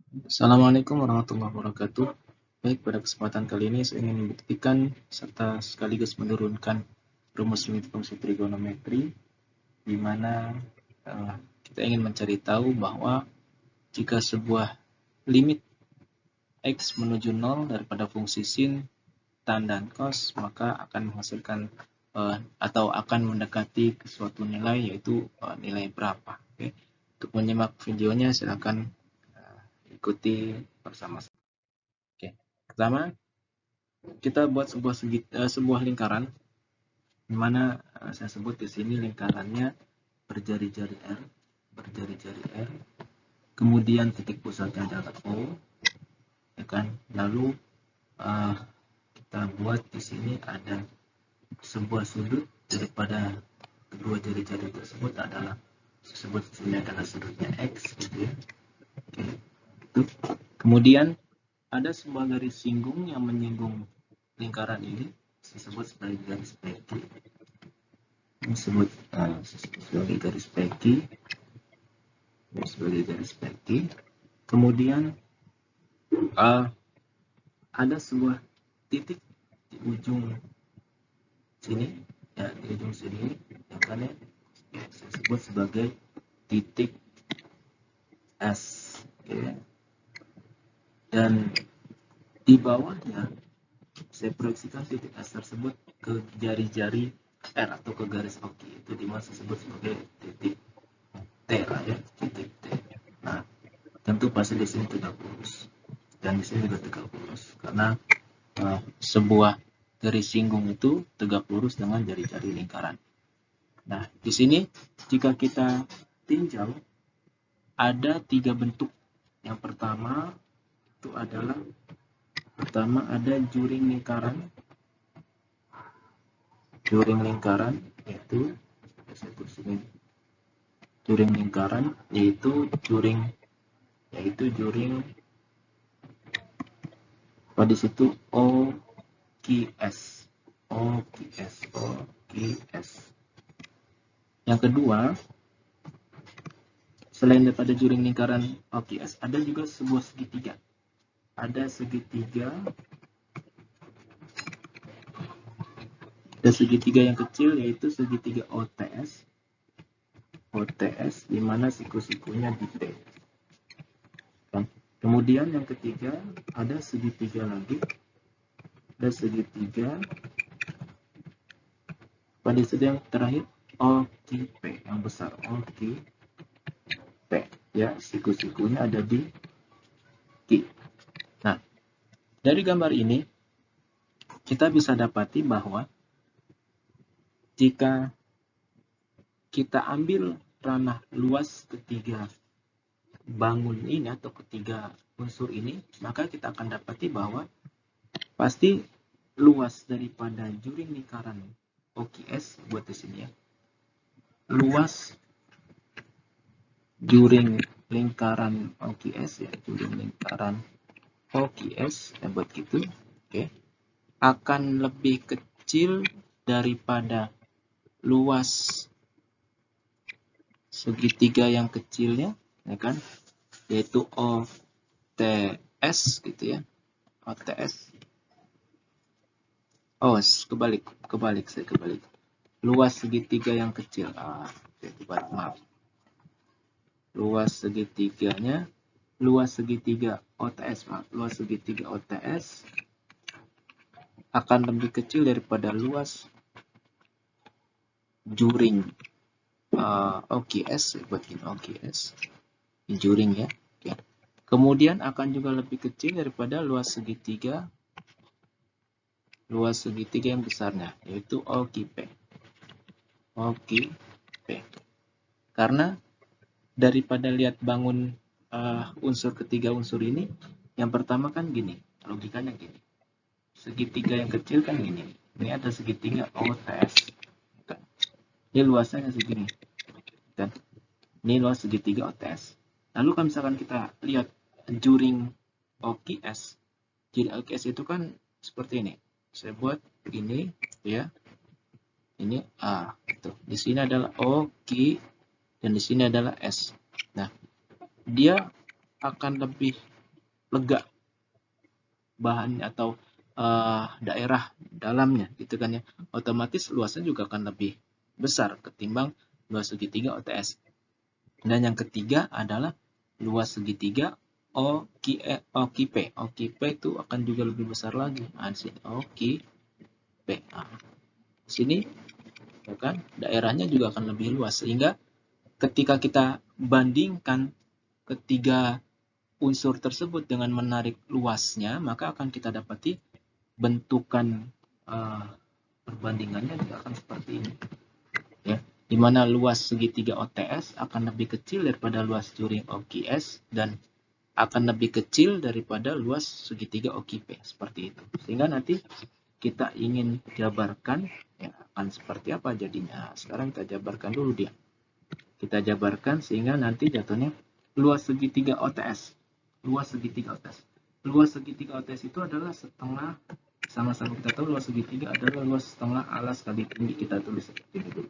Assalamualaikum warahmatullahi wabarakatuh. Baik, pada kesempatan kali ini saya ingin membuktikan serta sekaligus menurunkan rumus limit fungsi trigonometri, di mana kita ingin mencari tahu bahwa jika sebuah limit x menuju 0 daripada fungsi sin, tan, dan cos, maka akan menghasilkan atau akan mendekati ke suatu nilai, yaitu nilai berapa. Oke. Untuk menyimak videonya, silakan ikuti bersama-sama. Oke. Pertama, kita buat sebuah lingkaran, di mana saya sebut di sini lingkarannya berjari-jari R, kemudian titik pusatnya adalah O, ya kan? Lalu kita buat di sini ada sebuah sudut daripada kedua jari-jari tersebut adalah disebut sini adalah sudutnya X, gitu ya. Oke. Itu. Kemudian ada sebuah garis singgung yang menyinggung lingkaran ini, disebut sebagai garis PQ. Disebut sebagai garis PQ. Kemudian ada sebuah titik di ujung sini, ya, di ujung sini, yang kan ya, saya sebut sebagai titik S, ya. Dan di bawahnya saya proyeksikan titik S tersebut ke jari-jari R atau ke garis hoki, itu dimana saya sebut sebagai titik T lah, ya, titik T. Nah, tentu pasti di sini tegak lurus, dan di sini juga tegak lurus, karena sebuah garis singgung itu tegak lurus dengan jari-jari lingkaran. Nah, di sini jika kita tinjau ada 3 bentuk. Yang pertama itu adalah ada juring lingkaran. Yaitu saya tulis ini, juring lingkaran yaitu juring pada situ OQS. Yang kedua, selain daripada juring lingkaran OQS, ada juga sebuah segitiga. Ada segitiga yang kecil, yaitu segitiga OTS, di mana siku-sikunya di T. Kemudian yang ketiga, ada segitiga lagi, pada situ yang terakhir OQP, yang besar, OQP, ya, siku-sikunya ada di Q. Nah, dari gambar ini kita bisa dapati bahwa jika kita ambil ranah luas ketiga bangun ini atau ketiga unsur ini, maka kita akan dapati bahwa pasti luas daripada juring lingkaran OQS, buat di sini ya, luas juring lingkaran OQS, ya, buat gitu, oke, akan lebih kecil daripada luas segitiga yang kecilnya, ya kan, yaitu OTS, gitu ya, OTS. Saya kebalik. Luas segitiga yang kecil. Maaf. Luas segitiga OTS, luas segitiga OTS akan lebih kecil daripada luas juring OQS, buatkan OQS, juring ya. Oke. Kemudian akan juga lebih kecil daripada luas segitiga yang besarnya, yaitu OQP. Karena daripada lihat bangun ketiga unsur ini, yang pertama kan gini, logikanya gini, segitiga yang kecil kan gini, ini ada segitiga OTS, ini luasnya segini, dan ini luas segitiga OTS. Lalu kalau misalkan kita lihat juring OQS, itu kan seperti ini. Saya buat ini, ya. Ini A, gitu. Di sini adalah OQ dan di sini adalah S. Nah, dia akan lebih lega bahan atau daerah dalamnya gitu kan ya, otomatis luasnya juga akan lebih besar ketimbang luas segitiga OTS. Dan yang ketiga adalah luas segitiga OQP. OQP itu akan juga lebih besar lagi. Nah, di sini OQP. Nah, di sini ya kan daerahnya juga akan lebih luas, sehingga ketika kita bandingkan ketiga unsur tersebut dengan menarik luasnya, maka akan kita dapati bentukan perbandingannya juga akan seperti ini, ya, di mana luas segitiga OTS akan lebih kecil daripada luas juring OQS dan akan lebih kecil daripada luas segitiga OQP, seperti itu. Sehingga nanti kita ingin jabarkan, ya, akan seperti apa jadinya. Sekarang kita jabarkan dulu dia. Kita jabarkan sehingga nanti jatuhnya luas segitiga OTS. Luas segitiga OTS. Luas segitiga OTS itu adalah setengah, sama-sama kita tahu luas segitiga adalah luas setengah alas kali tinggi, kita tulis seperti ini dulu.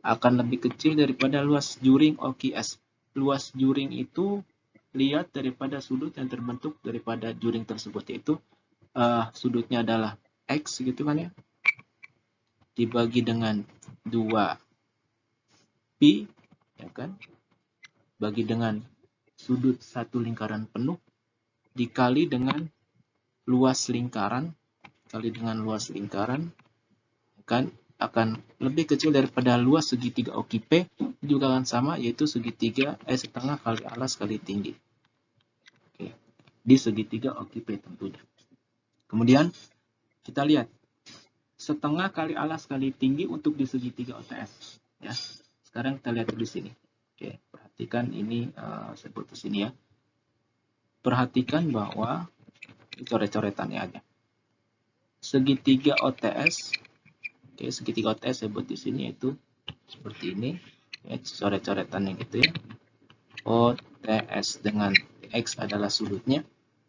Akan lebih kecil daripada luas juring OQS. Luas juring itu lihat daripada sudut yang terbentuk daripada juring tersebut, yaitu sudutnya adalah X gitu kan ya, dibagi dengan 2pi, ya kan, bagi dengan sudut satu lingkaran penuh dikali dengan luas lingkaran kali dengan luas lingkaran, kan, akan lebih kecil daripada luas segitiga OQP, juga akan sama, yaitu segitiga setengah kali alas kali tinggi. Oke, di segitiga OQP tentunya. Kemudian kita lihat setengah kali alas kali tinggi untuk di segitiga OTS, ya. Sekarang kita lihat di sini. Oke, perhatikan ini, saya buat di sini ya. Perhatikan bahwa coret-coretannya aja. Segitiga OTS, oke, segitiga OTS saya buat di sini yaitu seperti ini, ya, coret-coretannya gitu ya. OTS dengan X adalah sudutnya,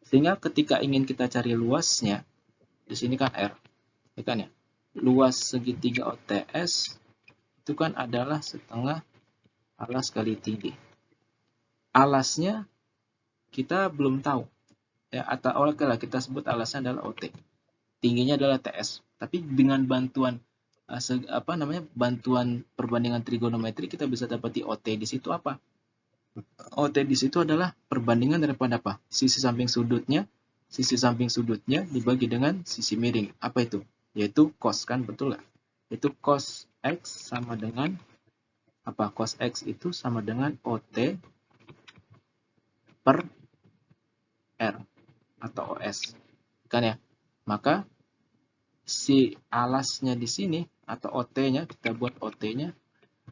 sehingga ketika ingin kita cari luasnya, di sini kan R, ya kan ya. Luas segitiga OTS itu kan adalah setengah alas kali tinggi. Alasnya kita belum tahu, ya, atau oke lah kita sebut alasnya adalah OT, tingginya adalah TS. Tapi dengan bantuan bantuan perbandingan trigonometri kita bisa dapati OT di situ apa? OT di situ adalah perbandingan daripada apa? Sisi samping sudutnya dibagi dengan sisi miring. Apa itu? Yaitu cos, kan, betul nggak? Itu cos X sama dengan apa? Cos X itu sama dengan OT per R atau OS, kan ya? Maka si alasnya di sini atau OT-nya, kita buat OT-nya,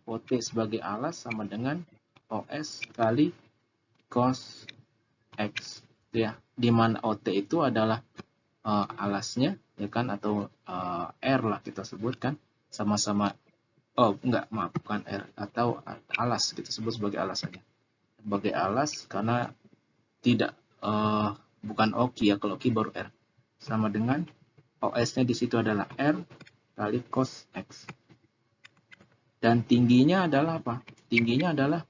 OT sebagai alas sama dengan OS kali cos X, ya. Di mana OT itu adalah alasnya, ya kan, atau R lah kita sebutkan, sama-sama, bukan R, atau alas, kita sebut sebagai alas saja. Sebagai alas karena tidak bukan OQ ya, kalau OQ baru R. Sama dengan OS-nya di situ adalah R kali cos X. Dan tingginya adalah apa? Tingginya adalah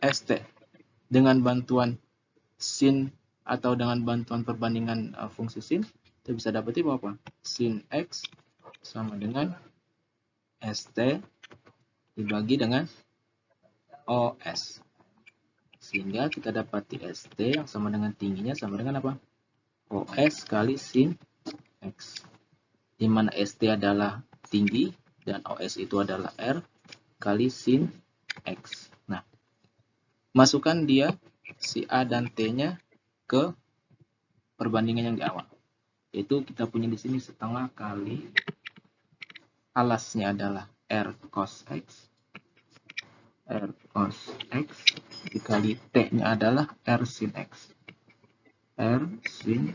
ST. Dengan bantuan sin atau dengan bantuan perbandingan fungsi sin, kita bisa dapati bahwa apa? Sin X sama dengan ST dibagi dengan OS. Sehingga kita dapati ST yang sama dengan tingginya sama dengan apa? OS kali sin X. Di mana ST adalah tinggi dan OS itu adalah R kali sin X. Nah, masukkan dia si A dan T-nya ke perbandingan yang di awal. Yaitu kita punya di sini setengah kali alasnya adalah R cos X. R cos X dikali T-nya adalah R sin X. R sin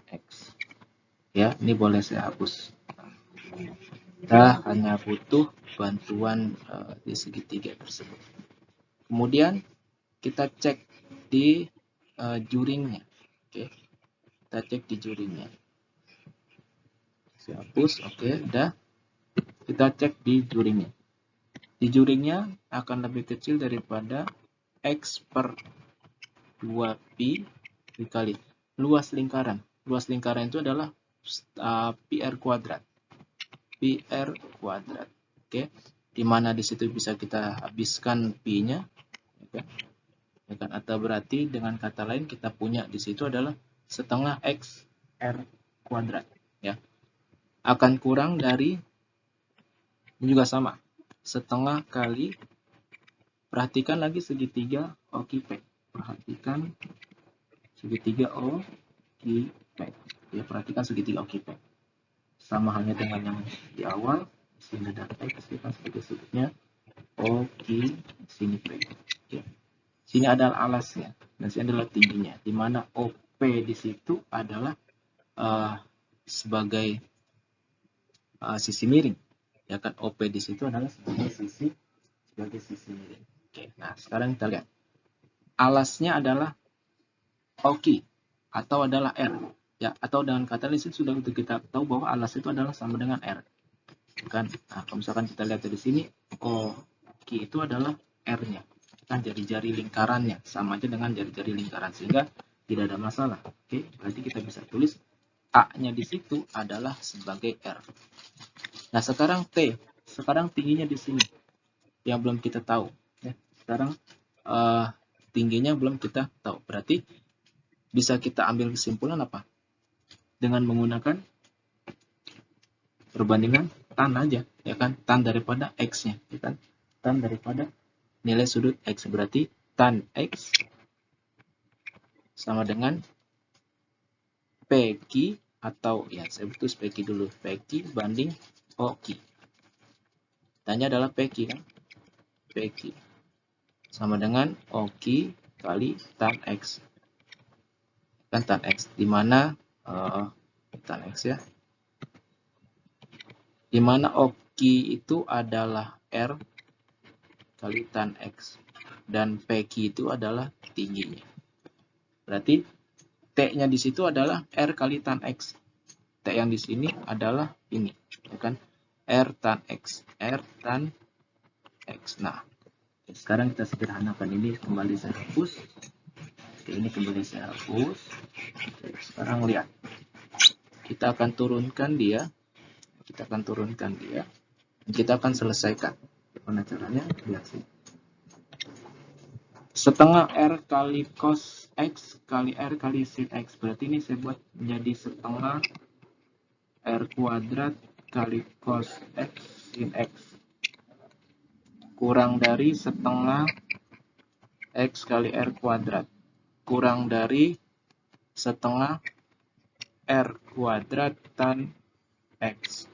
X. Ya, ini boleh saya hapus. Kita hanya butuh bantuan di segitiga tersebut. Kemudian kita cek di juringnya. Oke. Kita cek di juringnya. Saya hapus, oke, udah. Kita cek di juringnya. Di juringnya akan lebih kecil daripada X per 2pi dikali luas lingkaran. Luas lingkaran itu adalah PR kuadrat. PR kuadrat. Oke. Di mana di situ bisa kita habiskan P-nya, ya kan? Atau berarti dengan kata lain kita punya di situ adalah setengah X R kuadrat, ya. Akan kurang dari, ini juga sama, setengah kali, perhatikan lagi segitiga occipek. Perhatikan segitiga occipek. Ya, perhatikan segitiga occipek. Sama halnya dengan yang di awal, sini ada X, kan sebagai sudutnya oki, sini P. Ya. Sini adalah alasnya, dan sini adalah tingginya. Di mana OP di situ adalah sebagai sisi miring. Ya kan, OP di situ adalah sebagai sisi miring. Oke, nah sekarang kita lihat. Alasnya adalah oki atau adalah R. Ya, atau dengan kata lain sudah kita tahu bahwa alas itu adalah sama dengan R. Kan? Nah, kalau misalkan kita lihat dari sini, oki itu adalah R-nya. Kan jari-jari lingkarannya sama aja dengan jari-jari lingkaran, sehingga tidak ada masalah. Oke, berarti kita bisa tulis A-nya di situ adalah sebagai R. Nah, sekarang T. Sekarang tingginya di sini yang belum kita tahu. Ya, sekarang tingginya belum kita tahu. Berarti bisa kita ambil kesimpulan apa? Dengan menggunakan perbandingan tan aja, ya kan? Tan daripada X-nya, ya kan? Tan daripada nilai sudut X. Berarti tan X sama dengan PQ, atau ya saya tulis PQ dulu, PQ banding OQ. Tanya adalah PQ kan? PQ sama dengan OQ kali tan X. Kan tan X, dimana tan X ya, dimana OQ itu adalah R kali tan X, dan PQ itu adalah tingginya. Berarti T-nya di situ adalah R kali tan X. T yang di sini adalah ini, ya kan? R tan X, R tan X. Nah, sekarang kita sederhanakan ini, kembali saya hapus. Oke, ini kembali saya hapus. Oke, sekarang lihat. Kita akan turunkan dia. Kita akan turunkan dia. Kita akan selesaikan. Gimana caranya? Lihat sih. Setengah R kali cos X kali R kali sin X. Berarti ini saya buat menjadi setengah R kuadrat kali cos X sin X. Kurang dari setengah X kali R kuadrat. Kurang dari setengah R kuadrat tan X.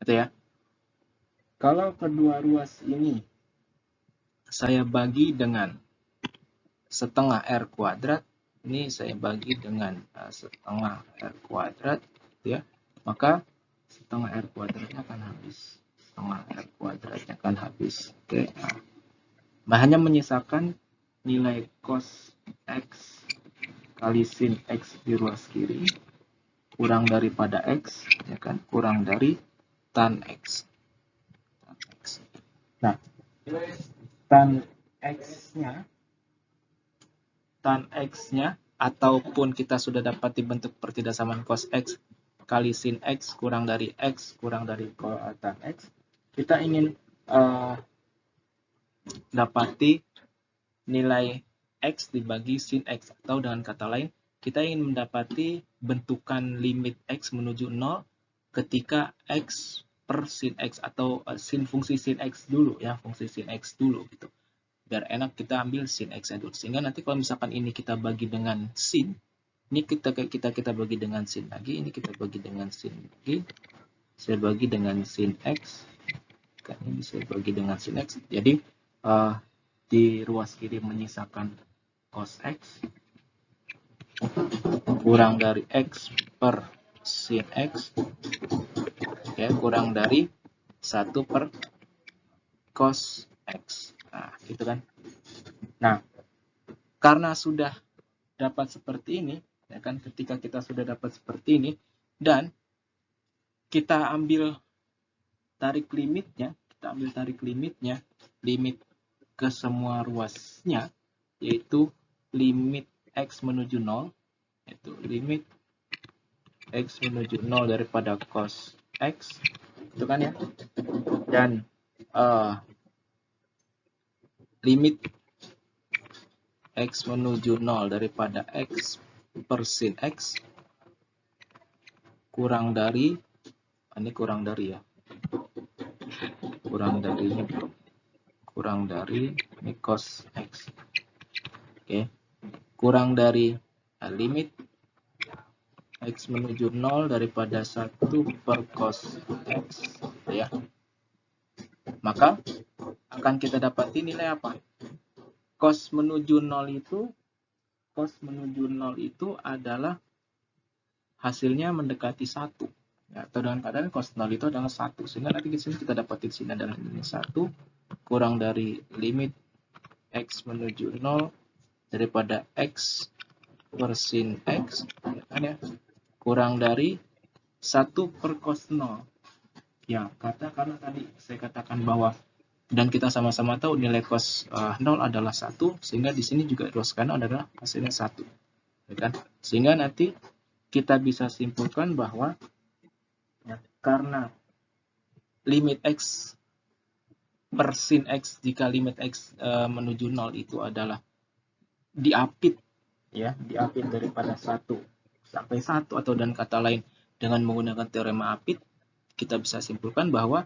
Itu ya. Kalau kedua ruas ini saya bagi dengan setengah R kuadrat, ini saya bagi dengan setengah R kuadrat, ya, maka setengah R kuadratnya akan habis. Setengah R kuadratnya akan habis. Oke, nah, hanya menyisakan nilai cos X kali sin X di ruas kiri, kurang daripada X, ya kan, kurang dari tan X. Nah, tan X-nya ataupun kita sudah dapat dibentuk pertidaksamaan cos X kali sin X kurang dari X kurang dari tan X. Kita ingin dapati nilai X dibagi sin X, atau dengan kata lain kita ingin mendapati bentukan limit X menuju 0 ketika X per sin X, atau sin fungsi sin X dulu ya, fungsi sin X dulu gitu. Biar enak kita ambil sin X dulu, sehingga nanti kalau misalkan ini kita bagi dengan sin, ini kita bagi dengan sin lagi, ini kita bagi dengan sin lagi, saya bagi dengan sin X, kan ini saya bagi dengan sin X. Jadi di ruas kiri menyisakan cos X kurang dari X per sin X, ya, kurang dari 1 per cos X. Nah, gitu kan. Nah, karena sudah dapat seperti ini, ya kan, ketika kita sudah dapat seperti ini, dan kita ambil tarik limitnya, limit ke semua ruasnya, yaitu limit X menuju 0, yaitu limit X menuju 0 daripada cos X, itu kan ya, dan limit X menuju 0 daripada X per sin X kurang dari, ini kurang dari ya, kurang dari ini cos X. Oke, kurang dari limit X menuju 0 daripada 1 per cos X ya. Maka akan kita dapati nilai apa? Cos menuju 0 itu adalah hasilnya mendekati 1. Ya, atau dengan keadaan cos 0 itu adalah 1. Sehingga nanti di sini kita dapatin sini adalah ini 1 kurang dari limit X menuju 0 daripada X per sin X, ya kan ya, kurang dari 1 per cos 0. Ya, karena tadi saya katakan bahwa, dan kita sama-sama tahu nilai cos 0 adalah 1, sehingga di sini juga cos kanan adalah hasilnya 1. Ya kan? Sehingga nanti kita bisa simpulkan bahwa ya, karena limit X per sin X, jika limit X menuju 0 itu adalah diapit, ya, diapit daripada 1 sampai 1, atau dan kata lain dengan menggunakan teorema apit, kita bisa simpulkan bahwa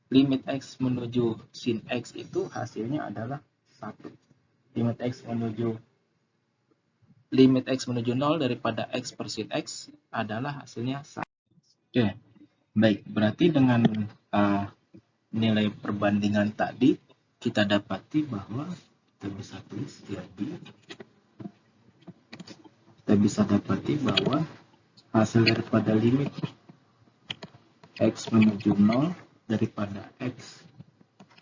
limit X menuju sin X itu hasilnya adalah 1. Limit X menuju 0 daripada X per sin X adalah hasilnya 1. Oke, baik. Berarti dengan nilai perbandingan tadi, kita dapati bahwa kita bisa tulis jadi, kita bisa dapati bahwa hasil daripada limit X menuju 0 daripada X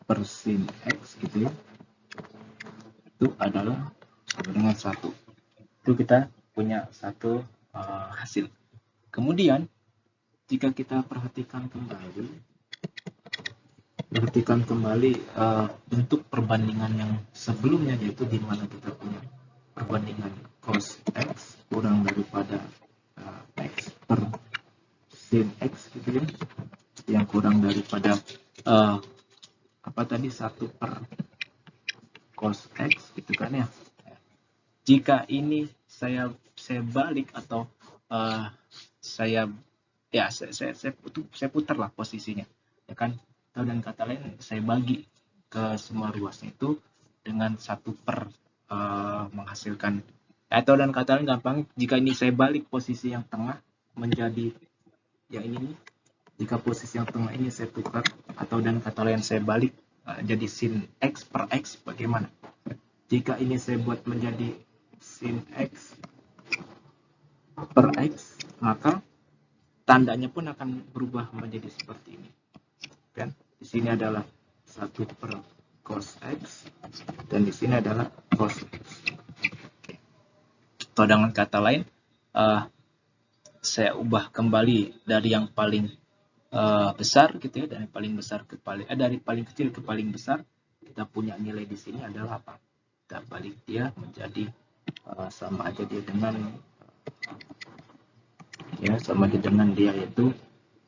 per sin X gitu ya, itu adalah sama dengan 1. Itu kita punya satu hasil. Kemudian jika kita perhatikan kembali untuk perbandingan yang sebelumnya, yaitu di mana kita punya perbandingan cos X kurang daripada X per sin X gitu ya, yang kurang daripada apa tadi, 1 per cos X gitu kan ya. Jika ini saya balik atau saya putarlah posisinya, ya kan, atau dan kata lain saya bagi ke semua ruasnya itu dengan 1 per menghasilkan, atau dan kata lain gampang, jika ini saya balik posisi yang tengah menjadi yang ini, jika posisi yang tengah ini saya tukar, atau dan kata lain saya balik jadi sin X per X, bagaimana? Jika ini saya buat menjadi sin X per X, maka tandanya pun akan berubah menjadi seperti ini. Kan? Di sini adalah 1 per cos X, dan di sini adalah cos X. Atau dengan kata lain, saya ubah kembali dari yang paling besar gitu ya, dari paling besar ke paling dari paling kecil ke paling besar. Kita punya nilai di sini adalah apa? Kita balik dia menjadi sama aja dia dengan dia, yaitu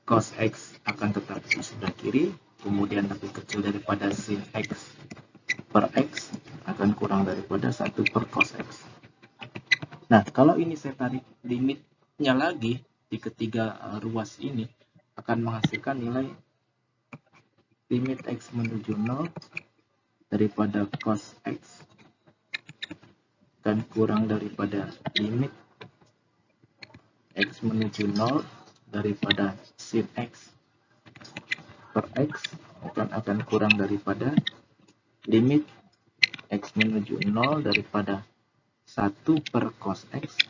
cos X akan tetap di sebelah kiri, kemudian lebih kecil daripada sin X per X akan kurang daripada 1 per cos X. Nah, kalau ini saya tarik limitnya lagi di ketiga ruas ini, akan menghasilkan nilai limit X menuju 0 daripada cos X dan kurang daripada limit X menuju 0 daripada sin X per X akan kurang daripada limit X menuju 0 daripada 1 per cos X.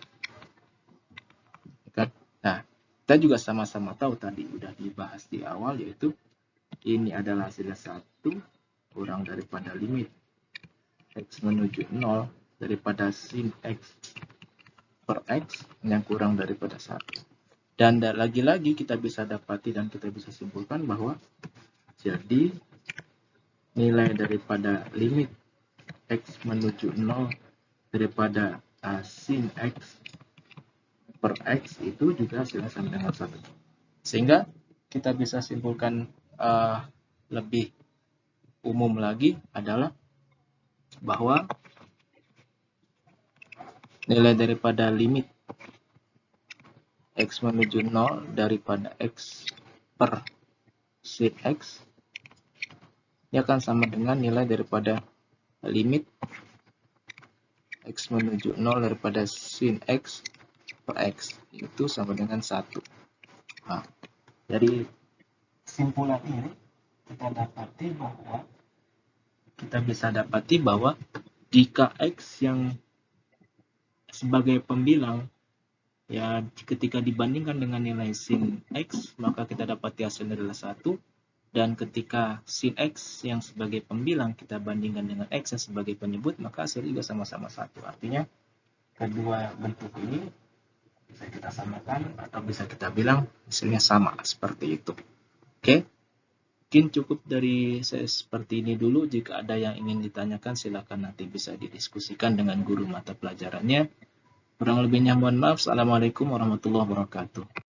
Nah, kita juga sama-sama tahu tadi udah dibahas di awal, yaitu ini adalah hasilnya 1 kurang daripada limit X menuju 0 daripada sin X per X yang kurang daripada 1. Dan lagi-lagi kita bisa dapati dan kita bisa simpulkan bahwa jadi nilai daripada limit X menuju 0 daripada sin X per X itu juga hasilnya sama dengan 1. Sehingga kita bisa simpulkan lebih umum lagi adalah bahwa nilai daripada limit X menuju 0 daripada X per sin X ini akan sama dengan nilai daripada limit X menuju 0 daripada sin X per X, itu sama dengan 1. Nah, dari simpulan ini kita bisa dapati bahwa jika X yang sebagai pembilang ya ketika dibandingkan dengan nilai sin X maka kita dapati hasilnya adalah 1, dan ketika sin X yang sebagai pembilang kita bandingkan dengan X yang sebagai penyebut maka hasilnya juga sama-sama 1. Artinya kedua bentuk ini bisa kita samakan atau bisa kita bilang hasilnya sama seperti itu. Oke, mungkin cukup dari saya seperti ini dulu. Jika ada yang ingin ditanyakan silakan nanti bisa didiskusikan dengan guru mata pelajarannya. Kurang lebihnya mohon maaf. Assalamualaikum warahmatullahi wabarakatuh.